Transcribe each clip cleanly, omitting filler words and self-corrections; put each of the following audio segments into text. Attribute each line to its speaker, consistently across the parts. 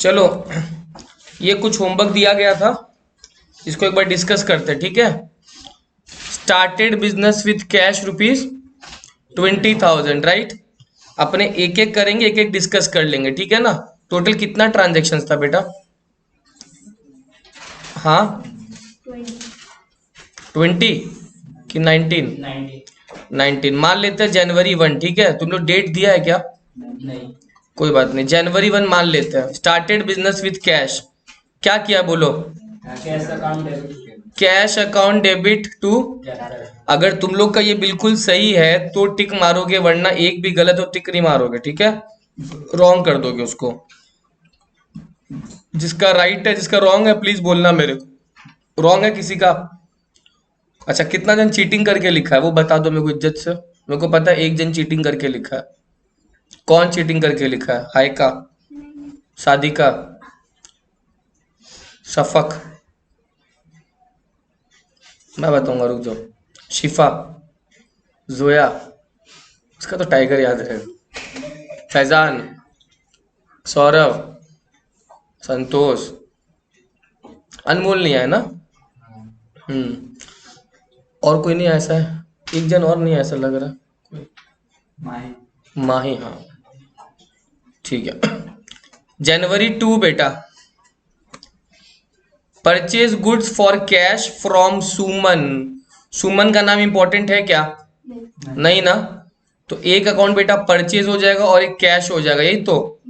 Speaker 1: चलो, ये कुछ होमवर्क दिया गया था, इसको एक बार डिस्कस करते हैं, ठीक है। Started business with cash ₹20,000, right. अपने एक एक करेंगे, एक एक डिस्कस कर लेंगे, ठीक है ना। टोटल कितना ट्रांजेक्शन था बेटा? हाँ, 20 कि 19? 19 मान लेते हैं। जनवरी 1, ठीक है। तुम लोग डेट दिया है क्या?
Speaker 2: नहीं।
Speaker 1: कोई बात नहीं, जनवरी 1 मान लेते हैं। स्टार्टेड बिजनेस विथ कैश, क्या किया बोलो? Cash account debit to. अगर तुम लोग का ये बिल्कुल सही है तो टिक मारोगे, वरना एक भी गलत हो टिक नहीं मारोगे, ठीक है। रॉन्ग कर दोगे उसको। जिसका राइट है, जिसका रॉन्ग है प्लीज बोलना मेरे को। रॉन्ग है किसी का? अच्छा, कितना जन चीटिंग करके लिखा है वो बता दो मेरे को इज्जत से। मेरे को पता है एक जन चीटिंग करके लिखा है। कौन चीटिंग करके लिखा है? हाइका, सादिका, शफक, मैं बताऊंगा, रुक जाओ। शिफा, जोया, उसका तो टाइगर याद रहेगा। फैजान, सौरभ, संतोष, अनमोल नहीं आया ना? और कोई नहीं ऐसा है? एक जन और नहीं ऐसा लग रहा। माही, हाँ ठीक है। जनवरी 2 बेटा, purchase goods for cash from Suman. Suman का नाम इंपॉर्टेंट है क्या? नहीं ना। तो एक अकाउंट बेटा परचेज हो जाएगा और एक कैश हो जाएगा, यही तो।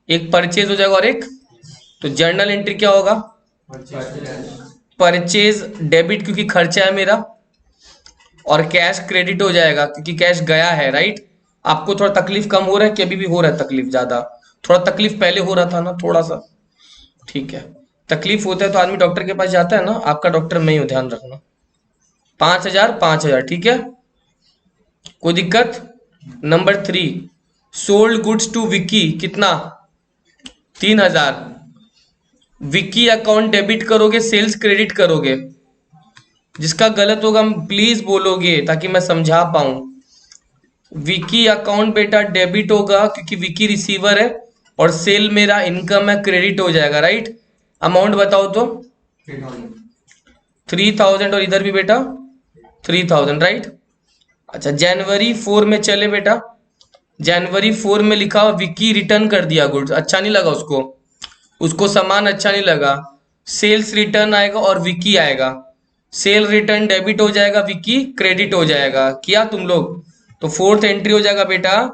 Speaker 1: एक परचेज हो जाएगा और एक, तो जर्नल एंट्री क्या होगा? परचेज डेबिट क्योंकि खर्चा है मेरा, और कैश क्रेडिट हो जाएगा क्योंकि कैश गया है, राइट। आपको थोड़ा तकलीफ कम हो रहा है कि अभी भी हो रहा है तकलीफ ज्यादा? थोड़ा तकलीफ पहले हो रहा था ना, थोड़ा सा, ठीक है। तकलीफ होता है तो आदमी डॉक्टर के पास जाता है ना। आपका डॉक्टर मैं ही हूं, ध्यान रखना। 5,000 5,000, ठीक है, कोई दिक्कत? Number 3, sold goods to Vicky, कितना? 3,000। विकी अकाउंट डेबिट करोगे, सेल्स क्रेडिट करोगे? जिसका गलत होगा प्लीज बोलोगे ताकि मैं समझा पाऊं। विकी अकाउंट बेटा डेबिट होगा क्योंकि विकी रिसीवर है, और सेल मेरा इनकम है, क्रेडिट हो जाएगा, राइट। अमाउंट बताओ तो। 3,000, और इधर भी बेटा 3,000, राइट। अच्छा, जनवरी 4 में चले बेटा। जनवरी 4 में लिखा हुआ विकी रिटर्न कर दिया गुड्स, अच्छा नहीं लगा उसको, उसको सामान अच्छा नहीं लगा। सेल्स रिटर्न आएगा और विकी आएगा। सेल रिटर्न डेबिट हो जाएगा, विकी क्रेडिट हो जाएगा। किया तुम लोग? तो 4th एंट्री हो जाएगा बेटा,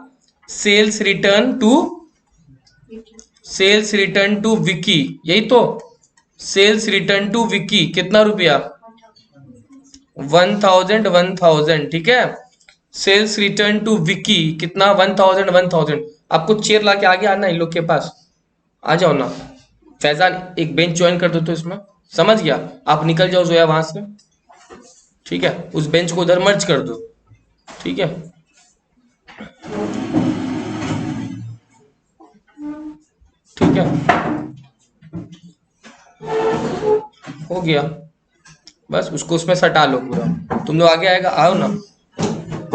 Speaker 1: sales return to, sales return to Vicky, यही तो। सेल्स रिटर्न टू विकी, कितना रुपया? 1,000 1,000, ठीक है। सेल्स रिटर्न टू विकी कितना? 1,000 1,000। आपको चेयर लाके आगे आना इन लोग के पास, आ जाओ ना। फैजान एक बेंच ज्वाइन कर दो तो इसमें, समझ गया। आप निकल जाओ जोया वहां से, ठीक है। उस बेंच को उधर मर्ज कर दो, ठीक है। ठीक है, हो गया। बस उसको उसमें सटा लो पूरा। तुम लोग आगे आएगा, आओ ना।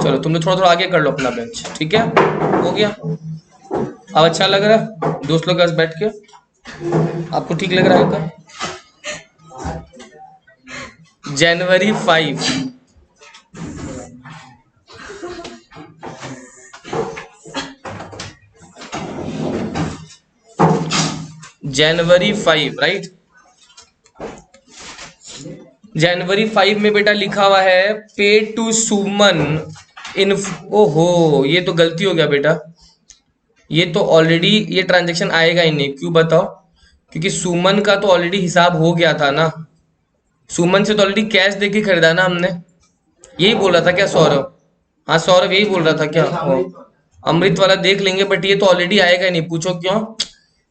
Speaker 1: चलो तुम लोग थोड़ा थोड़ा आगे कर लो अपना बेंच, ठीक है। हो गया। अब अच्छा लग रहा है दोस्त लोग के पास बैठ के? आपको ठीक लग रहा है क्या? जनवरी 5, जनवरी 5, राइट। जनवरी 5 में बेटा लिखा हुआ है पे टू सुमन इन। ओहो, ये तो गलती हो गया बेटा। ये तो ऑलरेडी ये ट्रांजेक्शन आएगा ही नहीं, क्यों बताओ? क्योंकि सुमन का तो ऑलरेडी हिसाब हो गया था ना। सुमन से तो ऑलरेडी कैश देके खरीदा ना हमने। यही बोल रहा था क्या सौरभ? हाँ सौरभ यही बोल रहा था क्या? अमृत वाला देख लेंगे, बट ये तो ऑलरेडी आएगा ही नहीं। पूछो क्यों?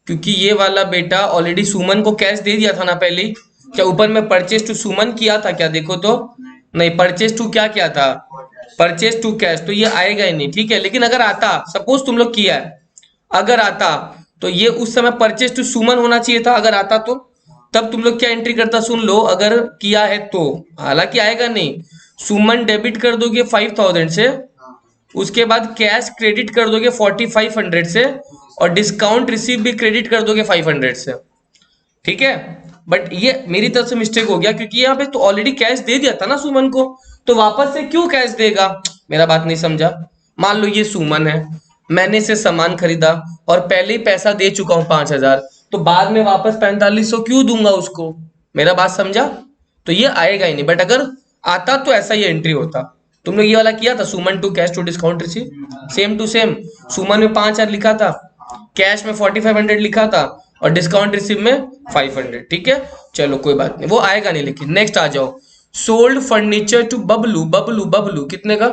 Speaker 1: क्योंकि ये वाला बेटा ऑलरेडी सुमन को कैश दे दिया था ना पहले ही। क्या ऊपर में परचेज टू सुमन किया था क्या? देखो तो। नहीं, परचेज टू क्या किया था? परचेज टू कैश, तो ये आएगा ही नहीं, ठीक है। लेकिन अगर आता, सपोज तुम लोग किया है, अगर आता तो ये उस समय परचेज टू सुमन होना चाहिए था, अगर आता तो। तब तुम लोग क्या एंट्री करता सुन लो, अगर किया है तो। हालांकि आएगा नहीं। सुमन डेबिट कर दोगे 5,000 से, उसके बाद कैश क्रेडिट कर दोगे 4,500 से, और डिस्काउंट रिसीव भी क्रेडिट कर दोगे 500 से, ठीक है। बट ये मेरी तरफ से मिस्टेक हो गया, क्योंकि यहाँ पे तो ऑलरेडी कैश दे दिया था ना सुमन को, तो वापस से क्यों कैश देगा? मेरा बात नहीं समझा। मान लो ये सुमन है, मैंने इसे सामान खरीदा और पहले ही पैसा दे चुका हूँ 5000, तो बाद में वापस 4500 क्यों दूंगा उसको? मेरा बात समझा? तो ये आएगा ही नहीं। बट अगर आता तो ऐसा ही एंट्री होता। तुमने ये वाला किया था, Suman to cash to discount receive, same to same. Suman में 5000 लिखा था, कैश में 4500 लिखा था, और डिस्काउंट रिसीव में 500, ठीक है। चलो कोई बात नहीं, वो आएगा नहीं। लेकिन नेक्स्ट आ जाओ, sold furniture to Bablu, Bablu Bablu कितने का?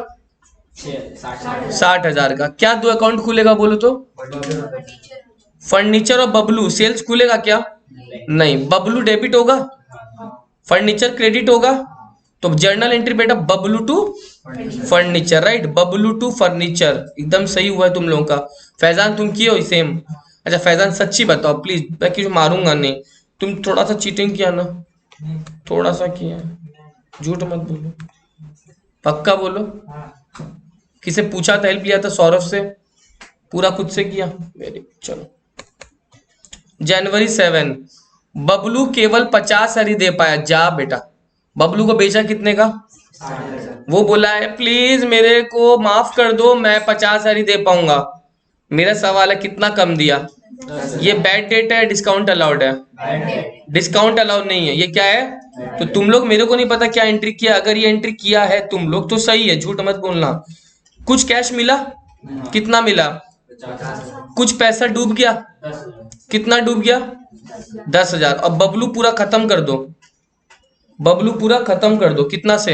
Speaker 1: 60,000 का। क्या दो अकाउंट खुलेगा बोलो तो? फर्नीचर और बबलू सेल्स खुलेगा क्या? नहीं। बबलू डेबिट होगा, फर्नीचर क्रेडिट होगा, तो जर्नल एंट्री बेटा Bablu to furniture, right. Bablu to furniture, एकदम सही हुआ है तुम लोगों का। फैजान तुम किए हो सेम? अच्छा फैजान सच्ची बताओ प्लीज, मैं किसी मारूंगा नहीं। तुम थोड़ा सा चीटिंग किया ना, थोड़ा सा किया, झूठ मत बोलो, पक्का बोलो। किसे पूछा था, हेल्प लिया था सौरभ से? पूरा खुद से किया? वेरी, चलो। जनवरी 7, बबलू केवल 50 ही दे पाया। जा बेटा, बबलू को बेचा कितने का? वो बोला है प्लीज मेरे को माफ कर दो, मैं 50 ही दे पाऊंगा। मेरा सवाल है कितना कम दिया? ये बैड डेट है, डिस्काउंट अलाउड है? डिस्काउंट अलाउड नहीं है। ये क्या है? तो तुम लोग, मेरे को नहीं पता क्या एंट्री किया। अगर ये एंट्री किया है तुम लोग तो सही है, झूठ मत बोलना। कुछ कैश मिला? कितना मिला? कुछ पैसा डूब गया? कितना डूब गया? 10,000। और बबलू पूरा खत्म कर दो, बबलू पूरा खत्म कर दो। कितना से?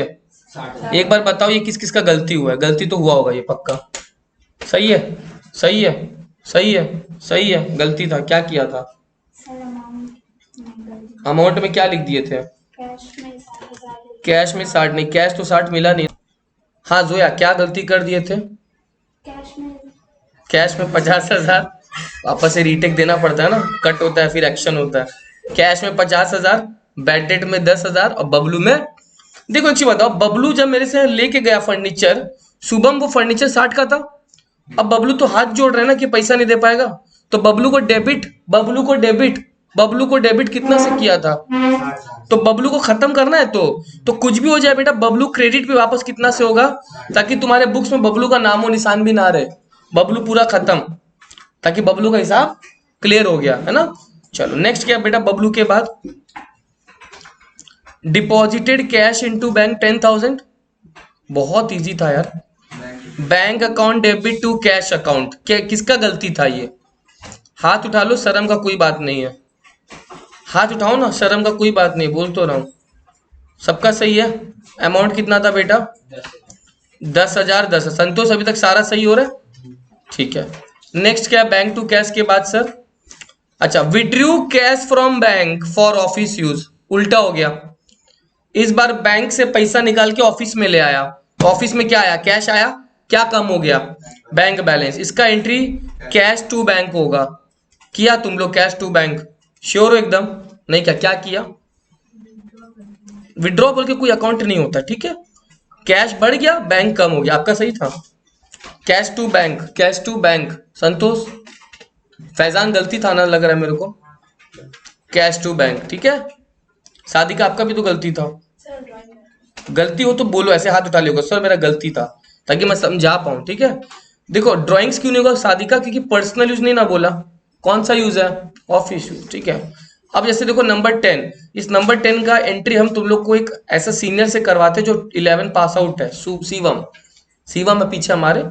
Speaker 1: एक बार बताओ ये किस किस का गलती हुआ है? गलती तो हुआ होगा ये पक्का। सही है, सही है, सही है, सही है। गलती था, क्या किया था? अमाउंट में क्या लिख दिए थे? कैश में 60 नहीं, कैश तो 60 मिला नहीं। हाँ जोया, क्या गलती कर दिए थे? कैश में 50,000, वापस से रीटेक देना पड़ता है ना, कट होता है फिर एक्शन होता है। कैश में 50,000, बैड डेट में 10,000, और बबलू में, देखो अच्छी बताओ, बबलू जब मेरे से लेके गया फर्नीचर, शुभम वो फर्नीचर 60 का था। अब बबलू तो हाथ जोड़ रहे हैं ना कि पैसा नहीं दे पाएगा, तो बबलू को डेबिट, बबलू को डेबिट, बबलू को डेबिट कितना से किया था? तो बबलू को खत्म करना है, तो कुछ भी हो जाए बेटा, बबलू क्रेडिट पे वापस कितना से होगा, ताकि तुम्हारे बुक्स में बबलू का नामो निशान भी ना रहे। बबलू पूरा खत्म, ताकि बबलू का हिसाब क्लियर हो गया है ना। चलो नेक्स्ट क्या बेटा, बबलू के बाद डिपॉजिटेड कैश इनटू बैंक 10,000। बहुत इजी था यार। Bank account debit to cash account, क्या किसका गलती था ये? हाथ उठा लो, शर्म का कोई बात नहीं है। हाथ उठाओ ना, शर्म का कोई बात नहीं, बोल तो रहा हूँ। सबका सही है। अमाउंट कितना था बेटा? 10,000। 10 संतोष, अभी तक सारा सही हो रहा है? ठीक है। नेक्स्ट क्या? बैंक टू कैश के बाद सर, अच्छा withdrew cash from bank for office use, उल्टा हो गया। इस बार बैंक से पैसा निकाल के ऑफिस में ले आया, तो ऑफिस में क्या आया? कैश आया। क्या कम हो गया? Bank balance. इसका एंट्री कैश टू बैंक होगा। किया तुम लोग कैश टू बैंक? श्योर हो एकदम? नहीं क्या क्या किया? विड्रॉ बोल के कोई अकाउंट नहीं होता, ठीक है। कैश बढ़ गया, बैंक कम हो गया, आपका सही था। Cash to bank, cash to bank. Santosh, Faizan गलती था ना, लग रहा है मेरे को। कैश टू बैंक, ठीक है। सादिका आपका भी तो गलती था। गलती हो तो बोलो, ऐसे हाथ उठा लियोगा सर मेरा गलती था, ताकि मैं समझा पाऊं, ठीक है। देखो ड्राइंग्स क्यों नहीं होगा सादिका? क्योंकि पर्सनल यूज नहीं ना बोला। कौन सा यूज है? ऑफिस यूज, ठीक है। अब जैसे देखो नंबर 10, इस नंबर 10 का एंट्री हम तुम लोग को एक ऐसा सीनियर से करवाते जो 11 पास आउट है, शिवम। शिवम है पीछे हमारे।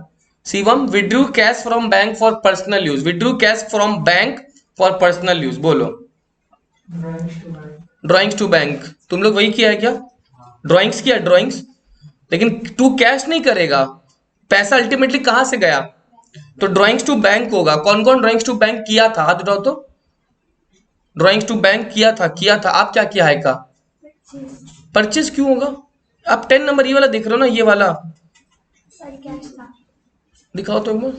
Speaker 1: Shivam, withdrew cash from bank for personal use, withdrew cash from bank for personal use, बोलो। ड्राइंग्स टू बैंक, तुम लोग वही किया है क्या? ड्राइंग्स किया, ड्राइंग्स, लेकिन टू कैश नहीं करेगा। पैसा अल्टीमेटली कहां से गया? तो ड्राइंग्स टू बैंक होगा। कौन कौन ड्राइंग्स टू बैंक किया था? हाथ उठाओ तो। ड्राइंग्स टू बैंक किया था, किया था। आप क्या किया है का? परचेज क्यों होगा? आप 10 नंबर ये वाला देख रहे हो ना, ये वाला दिखाओ तो एक बार।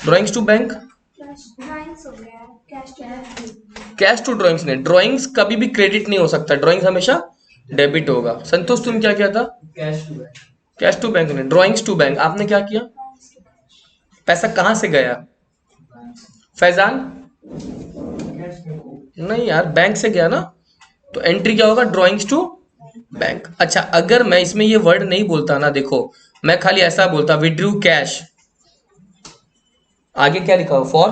Speaker 1: Drawings to bank, cash to drawings नहीं। ड्राइंग्स कभी भी क्रेडिट नहीं हो सकता, ड्राइंग्स हमेशा डेबिट होगा। संतोष तुम क्या किया था? कैश टू बैंक नहीं, ड्राइंग्स टू बैंक। आपने क्या किया? पैसा कहाँ से गया? फैजान नहीं यार, बैंक से गया ना, तो एंट्री क्या होगा? Drawings to bank. अच्छा, अगर मैं इसमें ये वर्ड नहीं बोलता ना, देखो मैं खाली ऐसा बोलता विड्रू कैश, आगे क्या लिखा हो? फॉर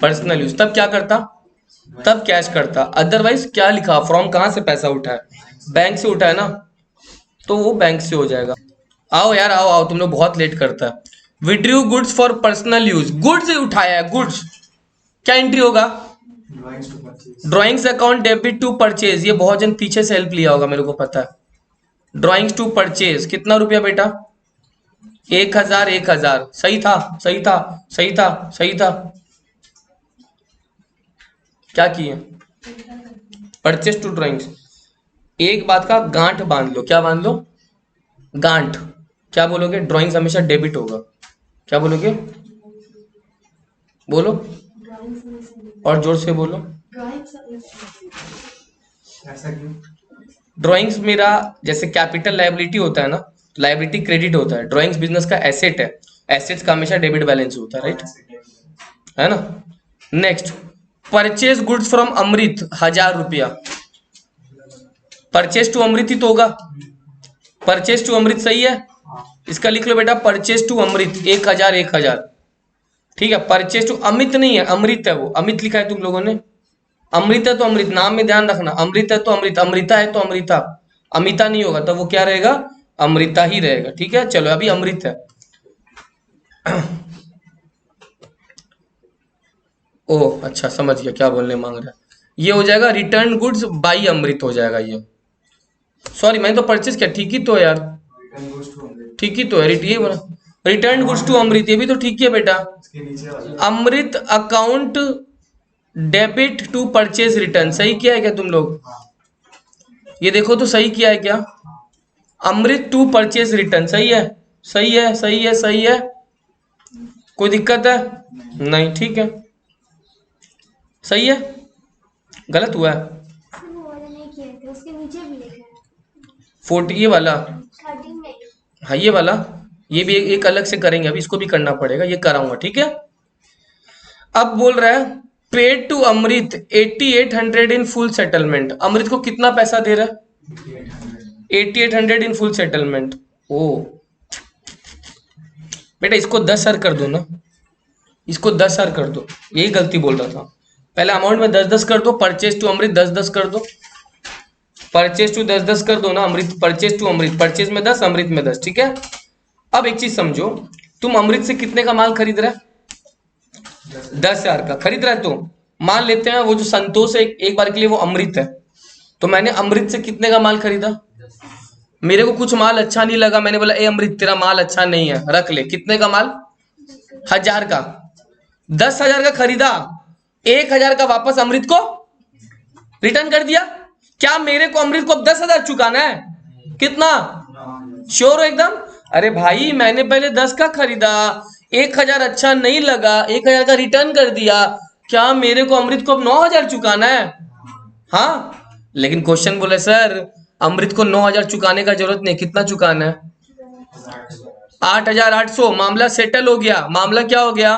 Speaker 1: पर्सनल यूज, तब क्या करता? तब कैश करता। अदरवाइज क्या लिखा? फ्रॉम कहाँ से पैसा उठा है? बैंक से उठा है ना, तो वो बैंक से हो जाएगा। आओ यार, आओ आओ, तुम लोग बहुत लेट करता है। Withdrew goods for personal use, goods उठाया है, गुड्स, क्या एंट्री होगा? Drawings account debit to purchase. ये बहुत जन पीछे से हेल्प लिया होगा, मेरे को पता है। ड्रॉइंग्स टू परचेज कितना रुपया बेटा? 1000, 1000। सही था, सही था, सही था, सही था। क्या किए? Purchase to drawings. एक बात का गांठ बांध लो। क्या बांध लो? गांठ। क्या बोलोगे? ड्रॉइंग्स हमेशा डेबिट होगा। क्या बोलोगे? बोलो और जोर से बोलो। ड्रॉइंग्स मेरा जैसे कैपिटल लायबिलिटी होता है ना, लायबिलिटी क्रेडिट होता है, ड्रॉइंग्स बिजनेस का एसेट है, एसेट्स का हमेशा डेबिट बैलेंस होता है, राइट? है ना? नेक्स्ट, परचेज गुड्स फ्रॉम अमृत, 1000 रुपया। परचेज टू अमृत ही तो होगा। परचेज टू अमृत सही है, इसका लिख लो बेटा, परचेज टू अमृत 1000, 1000। ठीक है, परचेज टू अमित नहीं है, अमृत है वो, अमित लिखा है तुम लोगों ने। अमृत है तो अमृत, नाम में ध्यान रखना, अमृत है तो अमृत, अमृता है तो अमृता, अमिता नहीं होगा, तब वो क्या रहेगा? अमृता ही रहेगा। ठीक है, चलो अभी अमृत है। ओह अच्छा, समझ गया क्या बोलने मांग रहा है। ये हो जाएगा रिटर्न गुड्स बाई अमृत हो जाएगा ये। सॉरी, मैंने तो परचेज किया, ठीक ही तो है यार, ठीक ही तो है, ये बोला रिटर्न गुड्स टू अमृत, ये भी तो ठीक ही है बेटा। Amrit account debit to purchase return, सही किया है क्या तुम लोग? ये देखो तो सही किया है क्या? अमृत टू परचेज रिटर्न, सही है, सही है, सही है, सही है। कोई दिक्कत है? नहीं, ठीक है, सही है। गलत हुआ है? 40 ये वाला, हाँ ये वाला, ये भी एक अलग से करेंगे, अभी इसको भी करना पड़ेगा, ये कराऊंगा, ठीक है। अब बोल रहा है paid to Amrit 8800 in full settlement. Amrit को कितना पैसा दे रहा है? 8800 इन फुल सेटलमेंट। ओ बेटा, इसको 10 सर कर दो ना, इसको 10 सर कर दो, यही गलती बोल रहा था। पहले अमाउंट में 10-10 कर दो, परचेज टू अमृत 10-10 कर दो, परचेज टू 10-10 कर दो ना, अमृत परचेज टू अमृत, परचेज में 10, अमृत में 10, ठीक है। अब एक चीज समझो, तुम अमृत से कितने का माल खरीद रहे हैं? 10,000 का खरीद रहा है। तो मान लेते हैं वो जो संतोष है, एक बार के लिए वो अमृत है, तो मैंने अमृत से कितने का माल खरीदा? मेरे को कुछ माल अच्छा नहीं लगा, मैंने बोला ए अमृत तेरा माल अच्छा नहीं है, रख ले। कितने का माल? 1000 का। 10,000 का खरीदा, 1000 का वापस अमृत को रिटर्न कर दिया। क्या मेरे को अमृत को अब 10,000 चुकाना है? कितना? श्योर हो एकदम? अरे भाई, मैंने पहले 10 का खरीदा, 1000 अच्छा नहीं लगा, 1000 का रिटर्न कर दिया, क्या मेरे को अमृत को अब 9000 चुकाना है? हाँ, लेकिन क्वेश्चन बोले सर अमृत को 9000 चुकाने का जरूरत नहीं, कितना चुकाना है? 8800। मामला सेटल हो गया, मामला क्या हो गया?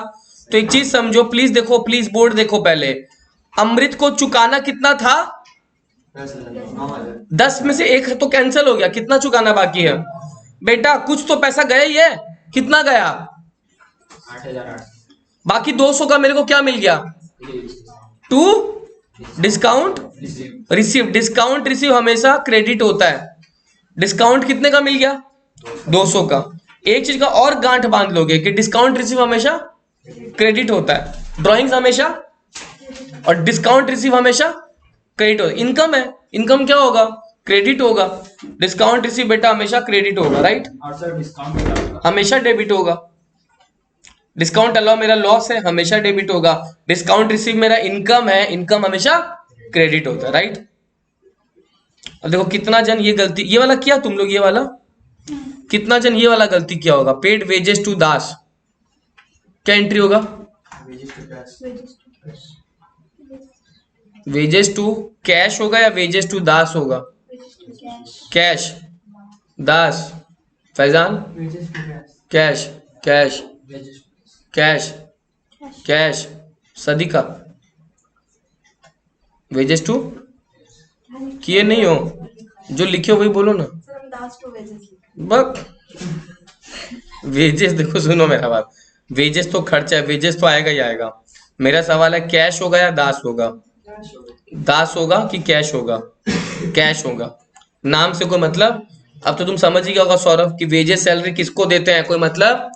Speaker 1: तो एक चीज समझो प्लीज, देखो प्लीज, बोर्ड देखो पहले, अमृत को चुकाना कितना था? 10 में से 1 तो कैंसिल हो गया, कितना चुकाना बाकी है बेटा? कुछ तो पैसा गया ही है, कितना गया?
Speaker 2: 8,800।
Speaker 1: बाकी 200 का मेरे को क्या मिल गया? To discount receive. Discount receive हमेशा क्रेडिट होता है। डिस्काउंट कितने का मिल गया? 200 का। एक चीज का और गांठ बांध लोगे कि डिस्काउंट रिसीव हमेशा क्रेडिट होता है, ड्राइंग्स हमेशा, और डिस्काउंट रिसीव हमेशा क्रेडिट होता है। इनकम है, इनकम क्या होगा? क्रेडिट होगा। डिस्काउंट रिसीव बेटा हमेशा क्रेडिट होगा, राइट?
Speaker 2: और सर डिस्काउंट
Speaker 1: हमेशा डेबिट होगा। डिस्काउंट अलाउ मेरा लॉस है, हमेशा डेबिट होगा। डिस्काउंट रिसीव मेरा इनकम है, इनकम हमेशा क्रेडिट होता है, राइट? अब देखो कितना जन ये गलती, ये वाला किया तुम लोग, ये वाला कितना जन ये वाला गलती किया होगा? पेड वेजेस टू दास, क्या एंट्री होगा? वेजेस टू कैश होगा या वेजेस टू दास होगा? Cash, Das, Faizan cash, cash, cash cash Sadika wages to किए नहीं हो जो लिखे हो वही बोलो ना बक वेजेस देखो सुनो मेरा बात वेजेस तो खर्चा है वेजेस तो आएगा ही आएगा मेरा सवाल है कैश होगा या दास होगा दास होगा कि कैश होगा कैश होगा नाम से कोई मतलब अब तो तुम समझ ही गया होगा सौरभ कि वेजेस सैलरी किसको देते हैं कोई मतलब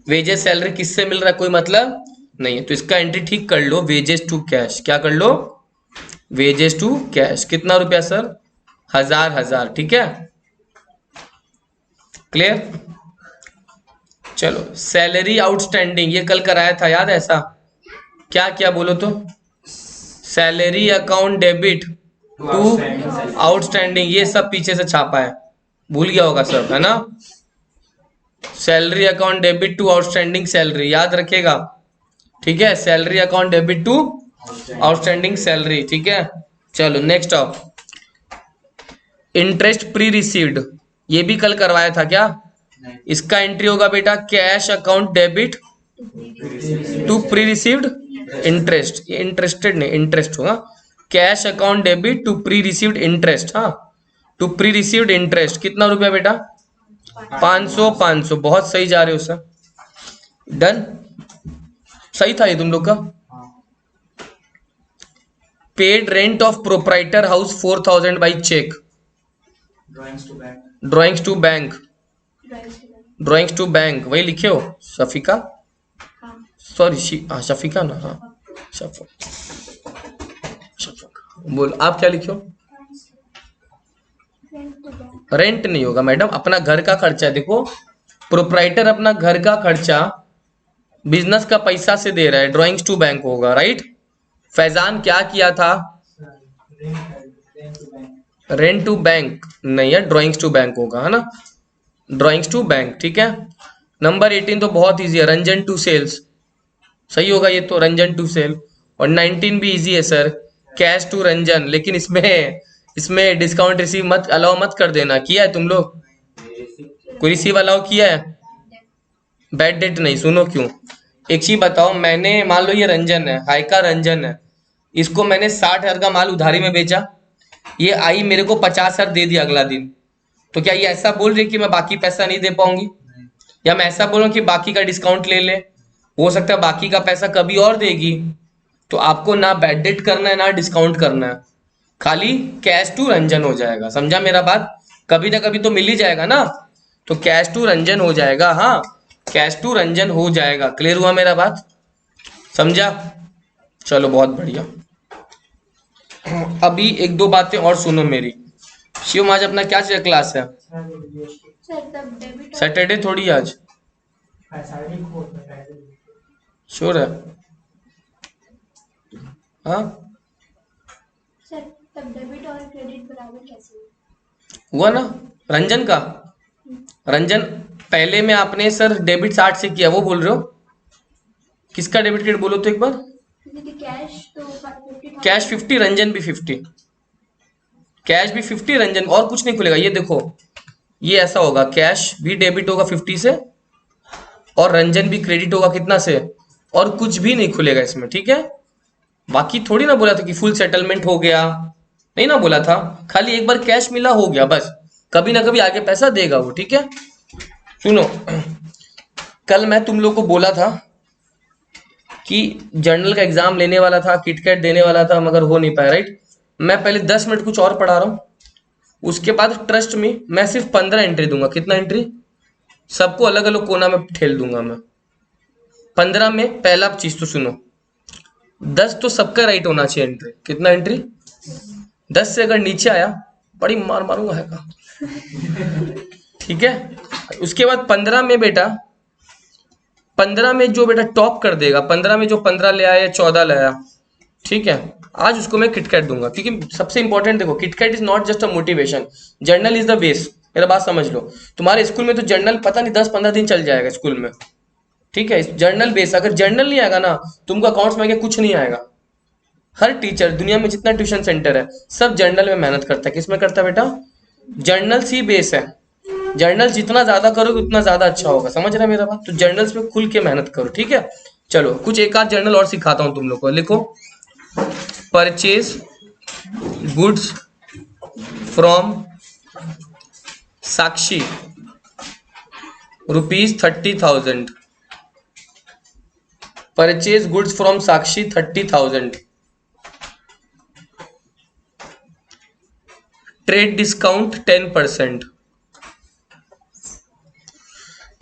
Speaker 1: वेजेस सैलरी किससे मिल रहा है कोई मतलब नहीं है तो इसका एंट्री ठीक कर लो वेजेस टू कैश क्या कर लो वेजेस टू कैश कितना रुपया सर 1000 ठीक है क्लियर चलो सैलरी आउटस्टैंडिंग ये कल कराया था याद है ऐसा क्या क्या बोलो तो salary account debit to outstanding ये सब पीछे से छापा है भूल गया होगा सब है ना salary account debit to outstanding salary याद रखेगा ठीक है salary account debit to outstanding salary ठीक है चलो next of interest pre received ये भी कल करवाया था क्या इसका एंट्री होगा बेटा cash account debit to pre received interest ये इंटरेस्टेड नहीं इंटरेस्ट होगा cash account debit to pre received interest हाँ टू प्री रिसीव्ड इंटरेस्ट कितना रुपया बेटा 500 बहुत सही जा रहे हो सर डन सही था ये तुम लोग का paid rent of proprietor house 4000 by cheque drawings to bank drawings to bank वही लिखे हो शफिका सॉरी हाँ शफिका ना हाँ शफिका बोल आप क्या लिखे हो रेंट नहीं होगा मैडम अपना घर का खर्चा देखो प्रोप्राइटर अपना घर का खर्चा बिजनेस का पैसा से दे रहा है ड्राइंग्स टू बैंक होगा राइट फैजान क्या किया था रेंट टू बैंक नहीं है ड्राइंग्स टू बैंक होगा है ना ड्राइंग्स टू बैंक ठीक है नंबर 18 तो बहुत इजी है रंजन टू सेल्स सही होगा ये तो रंजन टू सेल और 19 भी इजी है सर कैश टू रंजन लेकिन इसमें डिस्काउंट रिसीव मत अलाउ मत कर देना किया है तुम लोग कोई रिसीव अलाउ किया है बैड डेट नहीं सुनो क्यों एक चीज बताओ मैंने मान लो ये रंजन है हाई का रंजन है इसको मैंने 60,000 का माल उधारी में बेचा ये आई मेरे को 50,000 दे दिया अगला दिन तो क्या ये ऐसा बोल रही कि मैं बाकी पैसा नहीं दे पाऊंगी या मैं ऐसा बोलूं कि बाकी का डिस्काउंट ले ले हो सकता है बाकी का पैसा कभी और देगी तो आपको ना बैड डेट करना है ना डिस्काउंट करना है खाली कैश टू रंजन हो जाएगा समझा मेरा बात कभी ना कभी तो मिल ही जाएगा ना तो कैश टू रंजन हो जाएगा हाँ कैश टू रंजन हो जाएगा क्लियर हुआ मेरा बात समझा चलो बहुत बढ़िया अभी एक दो बातें और सुनो मेरी शिव आज अपना क्या क्लास है सैटरडे थोड़ी आज श्योर है हाँ
Speaker 3: तब डेबिट और क्रेडिट बराबर कैसे
Speaker 1: हुआ ना रंजन का रंजन पहले में आपने सर डेबिट 60 से किया वो बोल रहे हो किसका डेबिट क्रेडिट बोलो तो एक बार
Speaker 3: कैश तो 50,000
Speaker 1: कैश 50 रंजन भी 50 कैश भी 50 रंजन और कुछ नहीं खुलेगा ये देखो ये ऐसा होगा कैश भी डेबिट होगा 50 से और रंजन भी क्रेडिट होगा कितना से और कुछ भी नहीं खुलेगा इसमें ठीक है बाकी थोड़ी ना बोला था कि फुल सेटलमेंट हो गया नहीं ना बोला था खाली एक बार कैश मिला हो गया बस कभी ना कभी आगे पैसा देगा वो ठीक है सुनो कल मैं तुम लोग को बोला था कि जर्नल का एग्जाम लेने वाला था किटकैट देने वाला था मगर हो नहीं पाया राइट मैं पहले 10 मिनट कुछ और पढ़ा रहा हूँ उसके बाद ट्रस्ट में मैं सिर्फ 15 एंट्री दूंगा कितना एंट्री सबको अलग अलग कोना में ठेल दूंगा मैं 15 में पहला चीज तो सुनो 10 तो सबका राइट होना चाहिए एंट्री कितना एंट्री 10 से अगर नीचे आया बड़ी मार मारूंगा है का ठीक है उसके बाद 15 में बेटा 15 में जो बेटा टॉप कर देगा 15 में जो 15 ले आया या 14 ले आया ठीक है आज उसको मैं किटकैट दूंगा क्योंकि सबसे इंपॉर्टेंट देखो KitKat is not just a motivation journal is the base मेरा बात समझ लो तुम्हारे स्कूल में तो जर्नल पता नहीं 10-15 दिन चल जाएगा स्कूल में ठीक है जर्नल बेस अगर जर्नल नहीं आएगा ना तुमको अकाउंट्स में कुछ नहीं आएगा हर टीचर दुनिया में जितना ट्यूशन सेंटर है सब जर्नल में मेहनत करता है किसमें करता है बेटा जर्नल सी बेस है जर्नल जितना ज्यादा करोगे उतना ज्यादा अच्छा होगा समझ रहे मेरा बात तो जर्नल्स में खुल के मेहनत करो ठीक है चलो कुछ एक आध जर्नल और सिखाता हूं तुम लोग को। लिखो, purchase goods from Sakshi ₹30,000। Purchase goods from Sakshi 30,000। Trade discount 10%।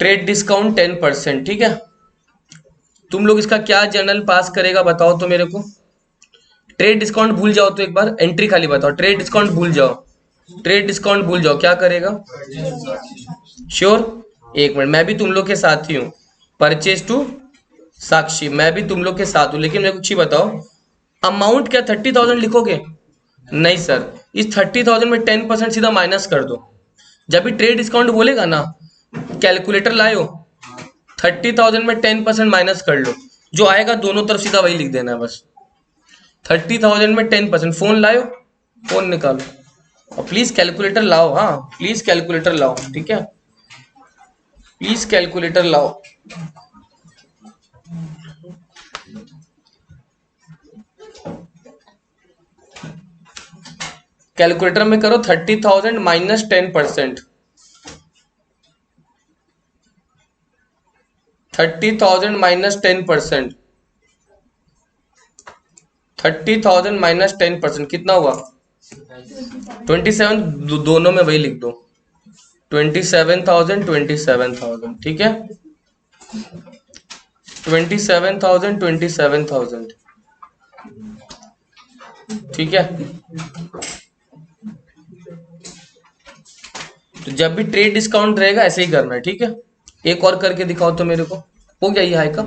Speaker 1: Trade discount 10%। ठीक है, तुम लोग इसका क्या जर्नल पास करेगा बताओ तो मेरे को। ट्रेड डिस्काउंट भूल जाओ तो एक बार एंट्री खाली बताओ। ट्रेड डिस्काउंट भूल जाओ, ट्रेड डिस्काउंट भूल जाओ, क्या करेगा? श्योर? एक मिनट, मैं भी तुम लोग के साथ ही हूँ। परचेज टू साक्षी, मैं भी तुम लोग के साथ हूँ, लेकिन मेरे को कुछ ही बताओ, अमाउंट क्या 30,000 लिखोगे? नहीं सर, इस 30,000 में 10% सीधा माइनस कर दो। जब भी ट्रेड डिस्काउंट बोलेगा ना, कैलकुलेटर लाओ, 30,000 में 10% माइनस कर लो, जो आएगा दोनों तरफ सीधा वही लिख देना है बस। 30,000 में 10%। फोन लाओ, फोन निकालो और प्लीज कैलकुलेटर लाओ। हाँ प्लीज कैलकुलेटर लाओ, ठीक है, प्लीज कैलकुलेटर लाओ। कैलकुलेटर में करो 30,000 माइनस 10%। 30,000 माइनस 10%। 30,000 माइनस 10% कितना हुआ? 27। दोनों में वही लिख दो, 27,000 27,000। ठीक है, 27,000 27,000। ठीक है, तो जब भी ट्रेड डिस्काउंट रहेगा ऐसे ही करना है। ठीक है, एक और करके दिखाओ तो मेरे को। हो गया ये हाई का?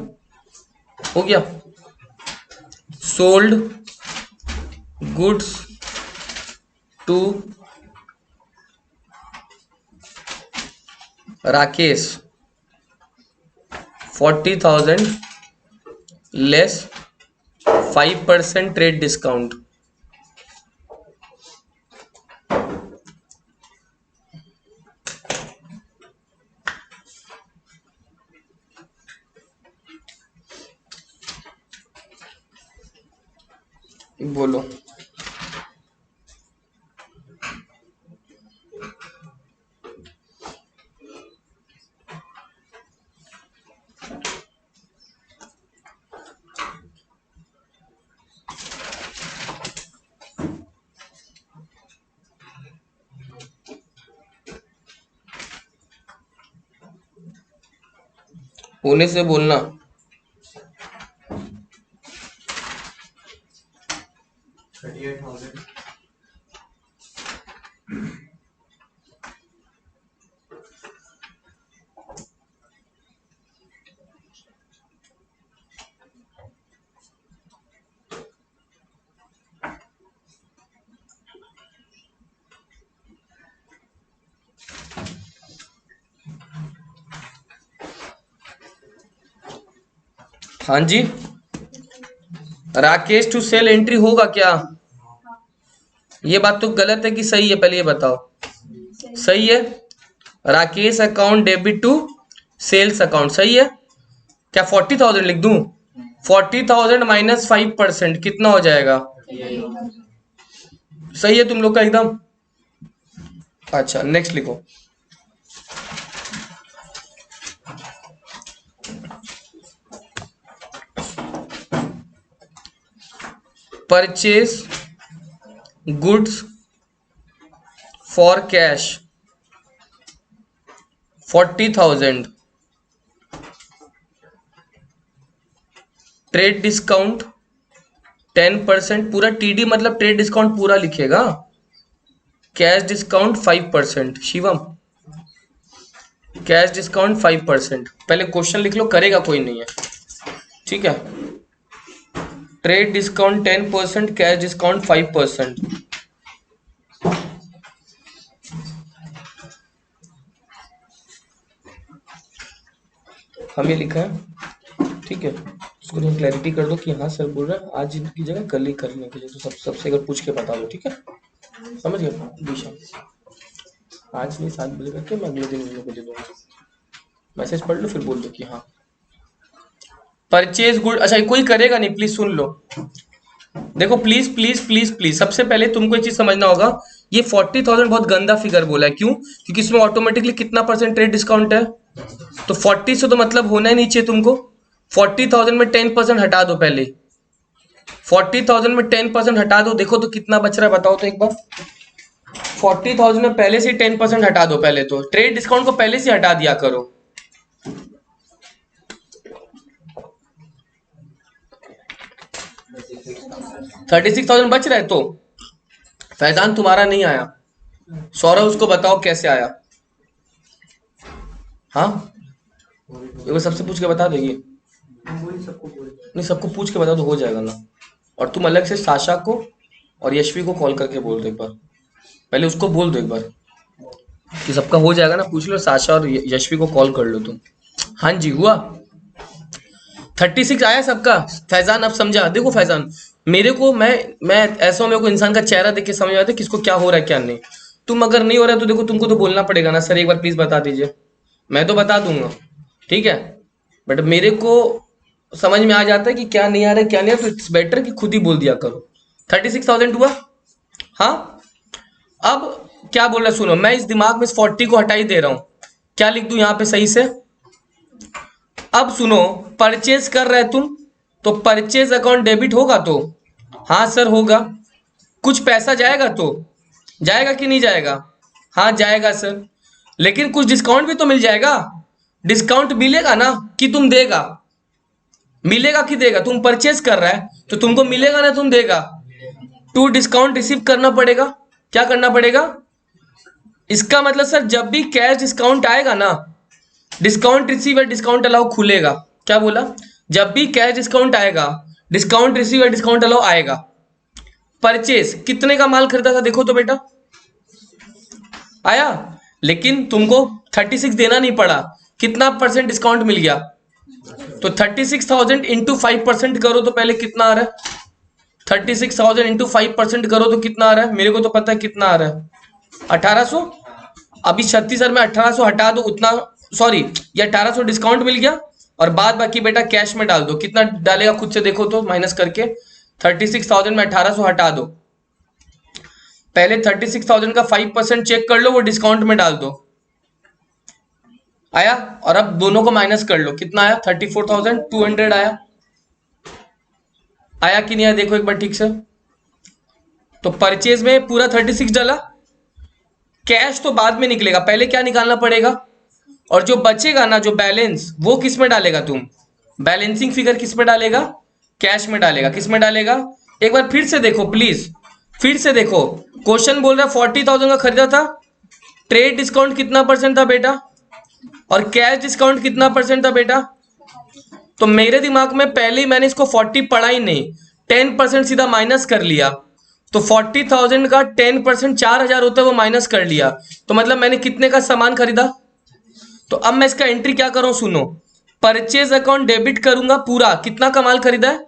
Speaker 1: हो गया। Sold goods to Rakesh 40,000 less 5% trade discount. बोलो। होने से बोलना। हाँ जी, राकेश टू सेल एंट्री होगा क्या? ये बात तो गलत है कि सही है? पहले ये बताओ। सही है, Rakesh account debit to sales account, सही है। क्या 40,000 लिख दूं? 40,000 माइनस 5% कितना हो जाएगा? सही है तुम लोग का एकदम। अच्छा नेक्स्ट लिखो। Purchase goods for cash 40,000। Trade discount 10%। पूरा टीडी मतलब ट्रेड डिस्काउंट पूरा लिखेगा। Cash discount 5%। Shivam, cash discount 5%। पहले क्वेश्चन लिख लो, करेगा कोई नहीं है। ठीक है, ट्रेड डिस्काउंट 10%, कैश डिस्काउंट 5%। हम ये लिखा है, ठीक है। उसको तुम क्लैरिटी कर दो कि हाँ सर बोल रहा है आज इनकी जगह कल ही करने के लिए, तो सबसे अगर पूछ के बता दो, ठीक है। समझ गए दिशा? आज नहीं 7 बजे करके मैं अगले दिन इन लोगों को दे दूंगा। मैसेज पढ़ लो फिर बोल दो कि हाँ। परचेज गुड, अच्छा कोई करेगा नहीं, प्लीज सुन लो। देखो प्लीज प्लीज प्लीज प्लीज, सबसे पहले तुमको एक चीज समझना होगा, ये 40,000 बहुत गंदा फिगर बोला है। क्यों? क्योंकि इसमें ऑटोमेटिकली कितना परसेंट ट्रेड डिस्काउंट है, तो 40 से तो मतलब होना ही नहीं चाहिए तुमको। 40,000 में 10% हटा दो पहले, 40,000 में 10% हटा दो, देखो तो कितना बच रहा है, बताओ तो एक बार। 40,000 में पहले से 10% हटा दो, पहले तो ट्रेड डिस्काउंट को पहले से हटा दिया करो। 36,000 बच रहा है, तो फैजान तुम्हारा नहीं आया, सौरभ उसको बताओ कैसे आया। हाँ वो सबसे पूछ के बता देगी, नहीं सबको पूछ के बता दो, हो जाएगा ना। और तुम अलग से साशा को और यशवी को कॉल करके बोल दो एक बार, पहले उसको बोल दो एक बार कि सबका हो जाएगा ना, पूछ लो, साशा और यशवी को कॉल कर लो तुम। हाँ जी हुआ, 36 आया सबका। फैजान अब समझा, देखो फैजान मेरे को, मैं ऐसा, मेरे को इंसान का चेहरा देख के समझ आता है किसको क्या हो रहा है क्या नहीं। तुम अगर नहीं हो रहा है तो देखो तुमको तो बोलना पड़ेगा ना, सर एक बार प्लीज बता दीजिए, मैं तो बता दूंगा, ठीक है, बट मेरे को समझ में आ जाता है कि क्या नहीं आ रहा है क्या नहीं आ रहा, तो इट्स बेटर कि खुद ही बोल दिया करो। 36,000 हुआ। हाँ अब क्या बोल रहा है सुनो, मैं इस दिमाग में इस 40 को हटा ही दे रहा हूं, क्या लिख दूं यहाँ पे सही से। अब सुनो, परचेज कर रहे तुम, तो परचेज अकाउंट डेबिट होगा तो, हाँ सर होगा। कुछ पैसा जाएगा तो, जाएगा कि नहीं जाएगा, हाँ जाएगा सर। लेकिन कुछ डिस्काउंट भी तो मिल जाएगा, डिस्काउंट मिलेगा ना कि तुम देगा, मिलेगा कि देगा, तुम परचेज कर रहा है तो तुमको मिलेगा ना, तुम देगा, टू डिस्काउंट रिसीव करना पड़ेगा। क्या करना पड़ेगा, इसका मतलब सर जब भी कैश डिस्काउंट आएगा ना, डिस्काउंट रिसीव या डिस्काउंट अलाउ खुलेगा। क्या बोला, जब भी कैश डिस्काउंट आएगा, डिस्काउंट रिसीव या डिस्काउंट अलाउ आएगा। परचेज कितने का माल खरीदा था देखो तो बेटा, आया, लेकिन तुमको 36 देना नहीं पड़ा, कितना परसेंट डिस्काउंट मिल गया, तो 36,000 इंटू 5% करो तो पहले कितना आ रहा है, 36,000 इंटू 5% करो तो कितना आ रहा है, मेरे को तो पता है कितना आ रहा है, 1800। अभी 36,000 में 1800 हटा दो उतना, सॉरी ये 1800 डिस्काउंट मिल गया, और बाद बाकी बेटा कैश में डाल दो, कितना डालेगा खुद से देखो तो माइनस करके, 36,000 में 1800 हटा दो, पहले 36,000 का 5% चेक कर लो, वो डिस्काउंट में डाल दो, आया, और अब दोनों को माइनस कर लो, कितना आया 34,200 आया, आया कि नहीं आया देखो एक बार ठीक से। तो परचेज में पूरा 36 डाला, कैश तो बाद में निकलेगा, पहले क्या निकालना पड़ेगा, और जो बचेगा ना, जो बैलेंस, वो किस में डालेगा तुम, बैलेंसिंग फिगर किस में डालेगा, कैश में डालेगा, किस में डालेगा, एक बार फिर से देखो प्लीज, फिर से देखो, क्वेश्चन बोल रहा है 40,000 का खरीदा था, ट्रेड डिस्काउंट कितना परसेंट था बेटा, और कैश डिस्काउंट कितना परसेंट था बेटा। तो मेरे दिमाग में पहले ही मैंने इसको 40 पढ़ा ही नहीं, 10% सीधा माइनस कर लिया, तो 40,000 का 10% 4,000 होता है, वो माइनस कर लिया, तो मतलब मैंने कितने का सामान खरीदा। तो अब मैं इसका एंट्री क्या करूं सुनो, परचेज अकाउंट डेबिट करूंगा पूरा, कितना का माल खरीदा है,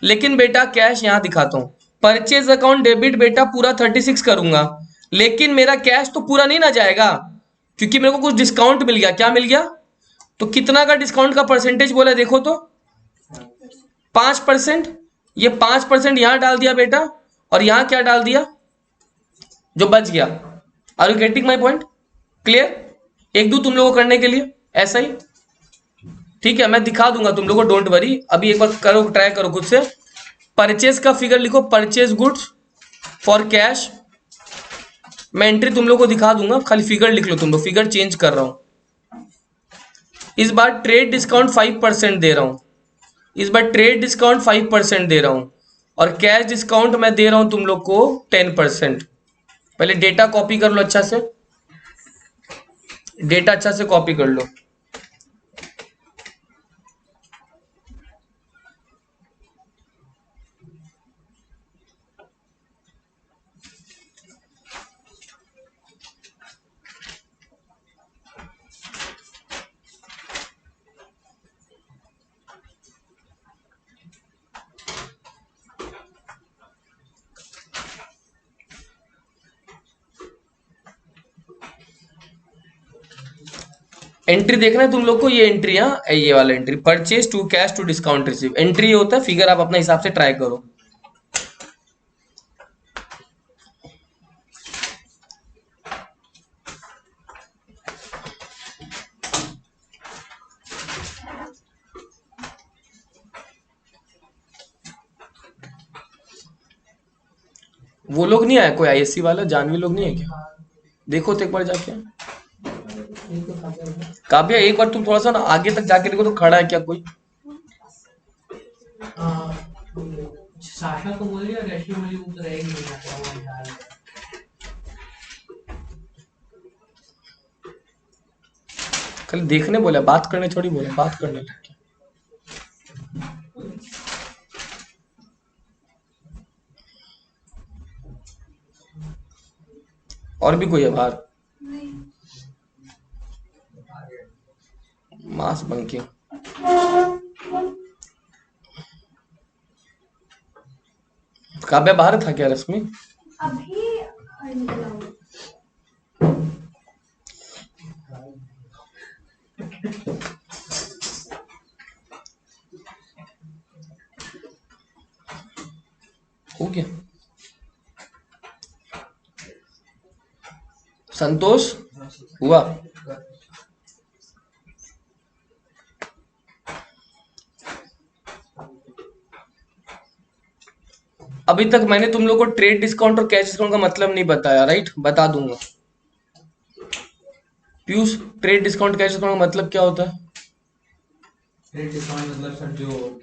Speaker 1: लेकिन बेटा कैश यहां दिखाता हूं, परचेज अकाउंट डेबिट बेटा पूरा 36 करूंगा, लेकिन मेरा कैश तो पूरा नहीं ना जाएगा, क्योंकि मेरे को कुछ डिस्काउंट मिल गया, क्या मिल गया, तो कितना का डिस्काउंट का परसेंटेज बोला देखो तो, 5%, ये 5% यहां डाल दिया बेटा, और यहां क्या डाल दिया, जो बच गया। Are you getting my point, clear, एक दो तुम लोगों को करने के लिए ऐसा ही, ठीक है, मैं दिखा दूंगा तुम लोगों को, डोंट वरी, अभी एक बार करो, ट्राई करो खुद से, परचेज का फिगर लिखो, परचेज गुड्स फॉर कैश, मैं एंट्री तुम लोग को दिखा दूंगा, खाली फिगर लिख लो तुम लोग, फिगर चेंज कर रहा हूं, इस बार ट्रेड डिस्काउंट 5% दे रहा हूं, इस बार ट्रेड डिस्काउंट 5% दे रहा हूं, और कैश डिस्काउंट मैं दे रहा हूं तुम लोग को 10%। पहले डेटा कॉपी कर लो अच्छा से, डेटा अच्छा से कॉपी कर लो, एंट्री देखना है तुम लोग को, ये एंट्री, हाँ ये वाला entry, purchase to cash to discount receive, entry ये होता है, फिगर आप अपना हिसाब से ट्राई करो। वो लोग नहीं आया कोई आईएससी वाला, जानवी लोग नहीं है क्या? देखो तो एक बार जाके। काव्या एक बार तुम थोड़ा सा ना आगे तक जाके देखो तो खड़ा है क्या कोई?
Speaker 2: साशा को बोलिए और रश्मि मुझे वो तो रहेगी नहीं आता वो यार।
Speaker 1: खाली देखने बोला, बात करने थोड़ी बोला, बात करने लग गया। और भी कोई है बाहर?
Speaker 3: नहीं।
Speaker 1: मास बंकिंग। काव्या बाहर था क्या रश्मि?
Speaker 3: अभी निकला हूँ।
Speaker 1: हो गया। संतोष हुआ? अभी तक मैंने तुम लोग को ट्रेड डिस्काउंट और कैश डिस्काउंट का मतलब नहीं बताया, राइट? बता दूंगा। Piyush, trade discount cash discount का मतलब क्या होता है?
Speaker 2: ट्रेड डिस्काउंट मतलब सर जो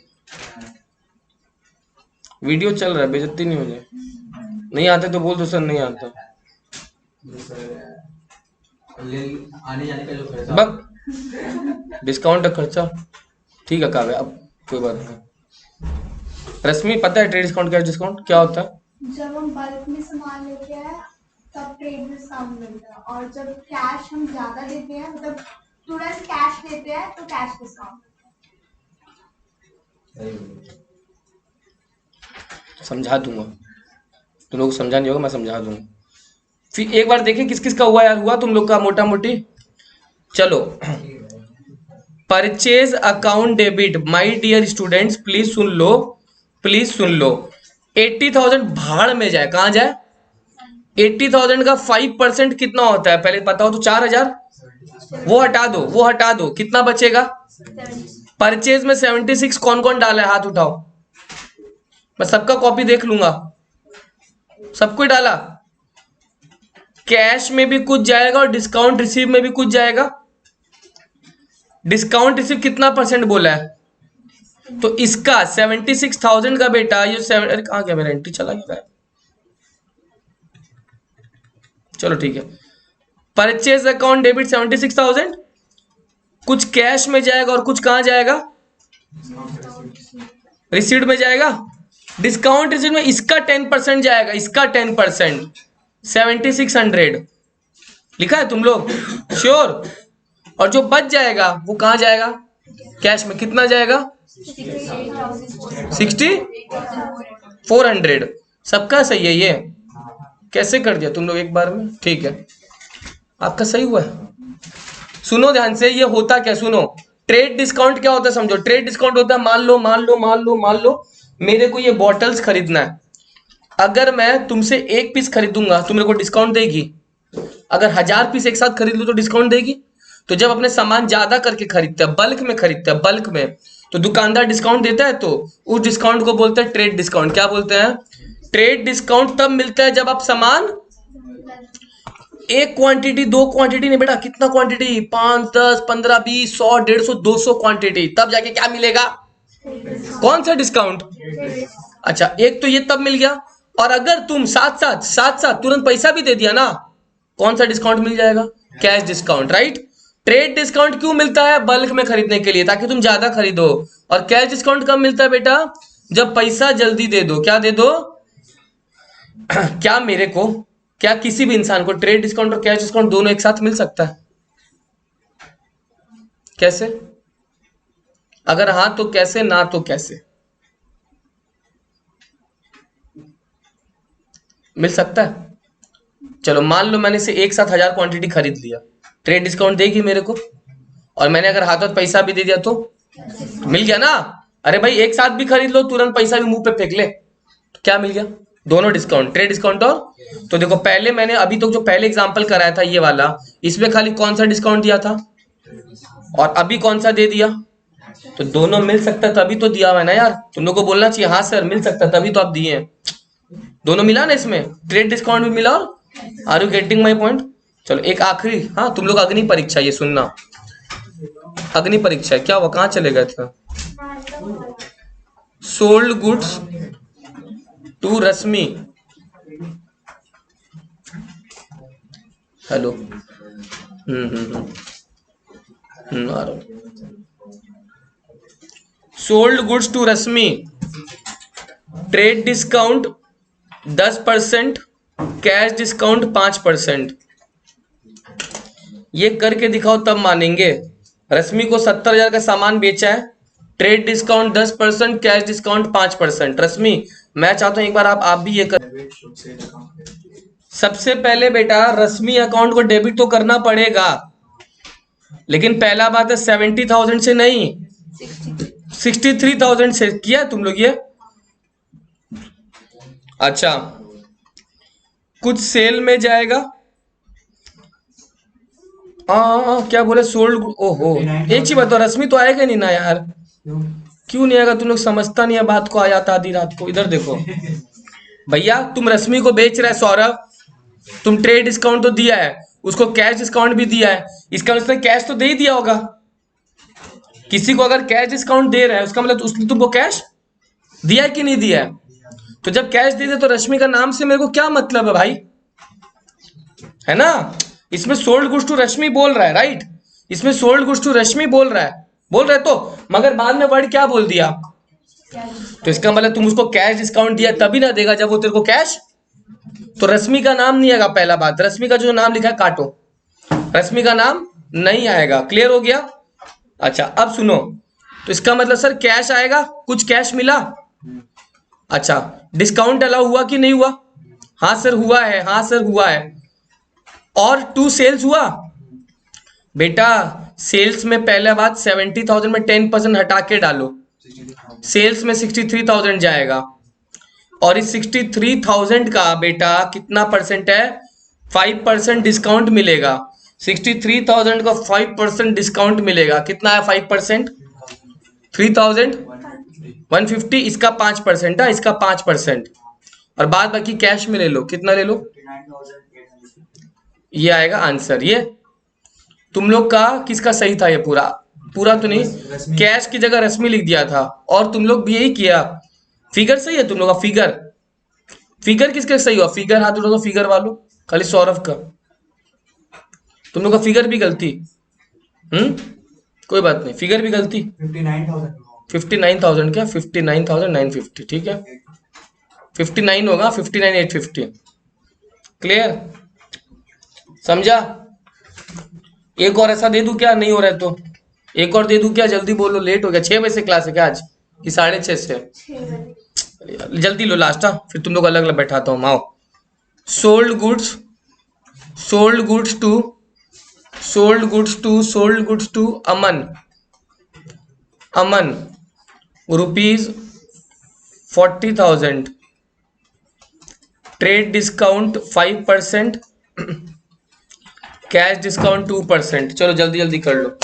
Speaker 1: वीडियो चल रहा है, बेइज्जती नहीं हो जाए। नहीं आते तो बोल दो सर नहीं आता।
Speaker 2: आने जाने का जो खर्चा
Speaker 1: बक डिस्काउंट का खर्चा, ठीक है काव्या, अब कोई बात नहीं। रश्मि पता है ट्रेड डिस्काउंट कैश डिस्काउंट क्या होता है?
Speaker 3: जब हम बल्क में सामान लेते हैं तब ट्रेड डिस्काउंट मिलता है, और जब कैश हम ज्यादा लेते हैं, मतलब तुरंत कैश लेते हैं तो कैश डिस्काउंट।
Speaker 1: समझा दूंगा, तुम लोग को समझा नहीं होगा, मैं समझा दूंगा। फिर एक बार देखिए किस किस का हुआ यार, हुआ तुम लोग का मोटा मोटी? चलो, purchase account debit, my dear students please सुन लो, प्लीज सुन लो। 80,000 भाड़ में जाए, कहां जाए? 80,000 का 5% कितना होता है पहले बताओ तो? 4,000। वो हटा दो, वो हटा दो, कितना बचेगा? परचेज में 76 कौन कौन डाला है, हाथ उठाओ, मैं सबका कॉपी देख लूंगा। सबको ही डाला? कैश में भी कुछ जाएगा और डिस्काउंट रिसीव में भी कुछ जाएगा। डिस्काउंट रिसीव कितना परसेंट बोला है? तो इसका 76,000 का बेटा ये अरे कहां गया मेरा एंट्री, चला गया। चलो ठीक है, परचेज अकाउंट डेबिट 76,000, कुछ कैश में जाएगा और कुछ कहां जाएगा? रिसीव्ड में जाएगा। डिस्काउंट रिसीव्ड में इसका 10% जाएगा, इसका 10%, 7600 लिखा है तुम लोग? श्योर? और जो बच जाएगा वो कहां जाएगा? कैश में। कितना जाएगा? 6400। सबका सही है ये? कैसे कर दिया तुम लोग एक बार में? ठीक है, आपका सही हुआ है। सुनो ध्यान से, ये होता क्या, सुनो। ट्रेड डिस्काउंट क्या होता है समझो। ट्रेड डिस्काउंट होता है, मान लो मेरे को ये बॉटल्स खरीदना है। अगर मैं तुमसे एक पीस खरीदूंगा तो मेरे को डिस्काउंट देगी। अगर 1000 पीस एक साथ खरीद लूं तो डिस्काउंट देगी। तो जब अपने सामान ज्यादा करके खरीदते हैं, बल्क में खरीदते हैं, बल्क में, तो दुकानदार डिस्काउंट देता है, तो उस डिस्काउंट को बोलते हैं ट्रेड डिस्काउंट। क्या बोलते हैं? ट्रेड डिस्काउंट तब मिलता है जब आप सामान एक क्वांटिटी, दो क्वांटिटी नहीं बेटा, कितना क्वांटिटी, 5, 10, 15, 20, 100, 150, 200 क्वांटिटी, तब जाके क्या मिलेगा? कौन सा डिस्काउंट? अच्छा, एक तो ये तब मिल गया, और अगर तुम साथ साथ तुरंत पैसा भी दे दिया ना, कौन सा डिस्काउंट मिल जाएगा? Cash discount, right? Trade discount क्यों मिलता है? बल्क में खरीदने के लिए, ताकि तुम ज्यादा खरीदो। और कैश डिस्काउंट कब मिलता है बेटा? जब पैसा जल्दी दे दो। क्या दे दो? क्या मेरे को, क्या किसी भी इंसान को ट्रेड डिस्काउंट और कैश डिस्काउंट दोनों एक साथ मिल सकता है? कैसे? अगर हाँ तो कैसे, ना तो कैसे? मिल सकता है? चलो मान लो मैंने से एक साथ 1000 क्वांटिटी खरीद लिया, ट्रेड डिस्काउंट देगी मेरे को? और मैंने अगर हाथों हाथ पैसा भी दे दिया तो मिल गया ना। अरे भाई एक साथ भी खरीद लो, तुरंत पैसा भी मुंह पे फेंक ले, तो क्या मिल गया? दोनों डिस्काउंट, ट्रेड डिस्काउंट और। तो देखो पहले मैंने अभी तो जो पहले एग्जांपल कराया था ये वाला, इसमें खाली कौन सा डिस्काउंट दिया था और अभी कौन सा दे दिया? तो दोनों मिल सकता तभी तो दिया हुआ है ना यार। तुम लोग को बोलना चाहिए हाँ सर मिल सकता तभी तो आप दिए हैं। दोनों मिला ना इसमें, ट्रेड डिस्काउंट भी मिला और are you getting my point? चलो एक आखिरी, हाँ तुम लोग अग्नि परीक्षा, ये सुनना, अग्नि परीक्षा क्या हुआ, कहाँ चले गए थे? Sold goods to Rashmi, hello आ रहा हूँ। Sold goods to Rashmi, trade discount 10%, cash discount 5%। ये करके दिखाओ तब मानेंगे। रश्मि को 70,000 का सामान बेचा है, ट्रेड डिस्काउंट 10%, कैश डिस्काउंट 5%। रश्मि मैं चाहता हूं एक बार आप भी ये कर। सबसे पहले बेटा रश्मि अकाउंट को डेबिट तो करना पड़ेगा, लेकिन पहला बात है 70,000 से नहीं 63,000 से किया तुम लोग ये। अच्छा कुछ सेल में जाएगा, क्या बोले सोल्ड, ओहो एक चीज बताओ, रश्मि तो आएगा नहीं ना यार? क्यों नहीं आएगा? तुम लोग समझता नहीं है बात को, आ जाता आधी रात को। इधर देखो भैया, तुम रश्मि को बेच रहे सौरभ, तुम ट्रेड डिस्काउंट तो दिया है, उसको कैश डिस्काउंट भी दिया है, इसका मतलब कैश तो दे ही दिया होगा। किसी को अगर कैश डिस्काउंट दे रहा है उसका मतलब उसने तुमको कैश दिया है कि नहीं दिया है? तो जब कैश दे दे तो रश्मि का नाम से मेरे को क्या मतलब है भाई, है ना? इसमें सोल्ड गुड्स टू रश्मि बोल रहा है, राइट? इसमें सोल्ड गुड्स टू रश्मि बोल रहा है तो, मगर बाद में वर्ड क्या बोल दिया? तो इसका मतलब तुम उसको कैश डिस्काउंट दिया तभी ना देगा जब वो तेरे को कैश। तो रश्मि का नाम नहीं आएगा, पहला बात, रश्मि का जो नाम लिखा है काटो, रश्मि का नाम नहीं आएगा। क्लियर हो गया? अच्छा अब सुनो, तो इसका मतलब सर कैश आएगा, कुछ कैश मिला। अच्छा डिस्काउंट अलाउ हुआ कि नहीं हुआ? हाँ सर हुआ है, हाँ सर हुआ है। और टू सेल्स हुआ बेटा, सेल्स में पहला बात 70,000 में 10% हटा के डालो, सेल्स में 63,000 जाएगा, और इस 63,000 का बेटा कितना परसेंट है? 5% डिस्काउंट मिलेगा। 63,000 का 5% डिस्काउंट मिलेगा, कितना है 5%? 3,150। इसका 5% है, इसका 5%, और बाद बाकी कैश में ले लो, कितना ले लो? ये आएगा आंसर। ये तुम लोग का किसका सही था? ये पूरा पूरा तो नहीं, कैश की जगह रश्मि लिख दिया था, और तुम लोग भी यही किया। फिगर सही है तुम लोग का, फिगर फिगर किसका सही हुआ? फिगर हाथ उठा दो, फिगर वालों, खाली सौरभ का। तुम लोग का फिगर भी गलती, कोई बात नहीं, फिगर भी गलती। 59,000 क्या? 59,950, ठीक है 59 होगा, 59,850। क्लियर? समझा? एक और ऐसा दे दूं क्या? नहीं हो रहा है तो एक और दे दूं क्या? जल्दी बोलो, लेट हो गया। 6 बजे से क्लास है क्या आज कि 6:30 से?
Speaker 3: 6 बजे।
Speaker 1: जल्दी लो लास्ट, फिर तुम लोग अलग अलग बैठाता हूँ। आओ। Sold goods, sold goods to sold goods to Aman, Aman rupees 40,000, trade discount 5%, cash discount 2%। चलो जल्दी जल्दी कर लो।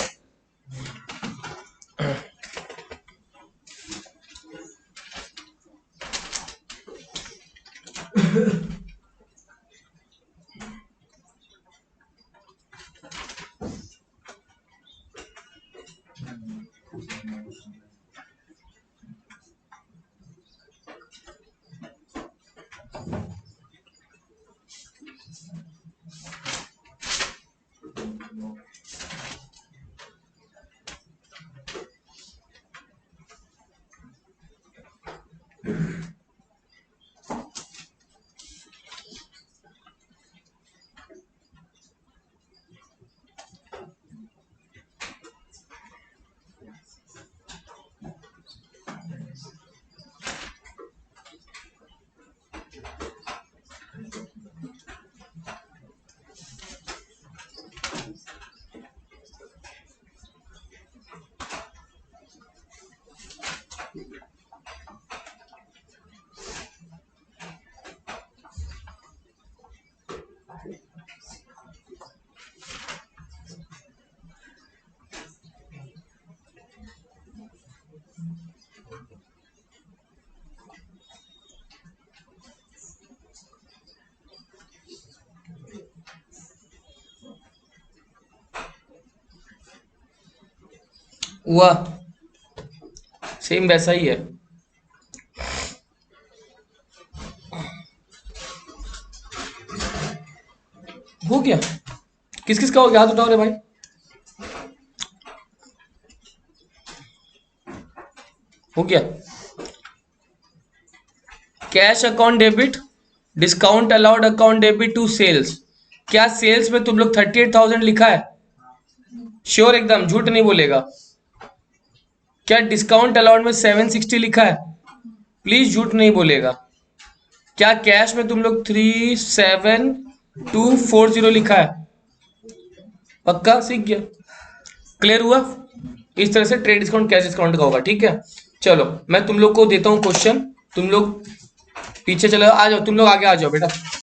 Speaker 1: हुआ, सेम वैसा ही है। हो गया, किस किस का हो गया हाथ उठाओ रे भाई। हो गया। Cash account debit, discount allowed account debit to sales. क्या सेल्स में तुम लोग 38,000 लिखा है? श्योर, एकदम झूठ नहीं बोलेगा। क्या डिस्काउंट अलाउड में 760 लिखा है? प्लीज झूठ नहीं बोलेगा। क्या कैश में तुम लोग 37240 लिखा है? पक्का? सीख गया, क्लियर हुआ। इस तरह से ट्रेड डिस्काउंट कैश डिस्काउंट का होगा, ठीक है। चलो मैं तुम लोग को देता हूं क्वेश्चन, तुम लोग पीछे चलो, आ जाओ, तुम लोग आगे आ जाओ बेटा।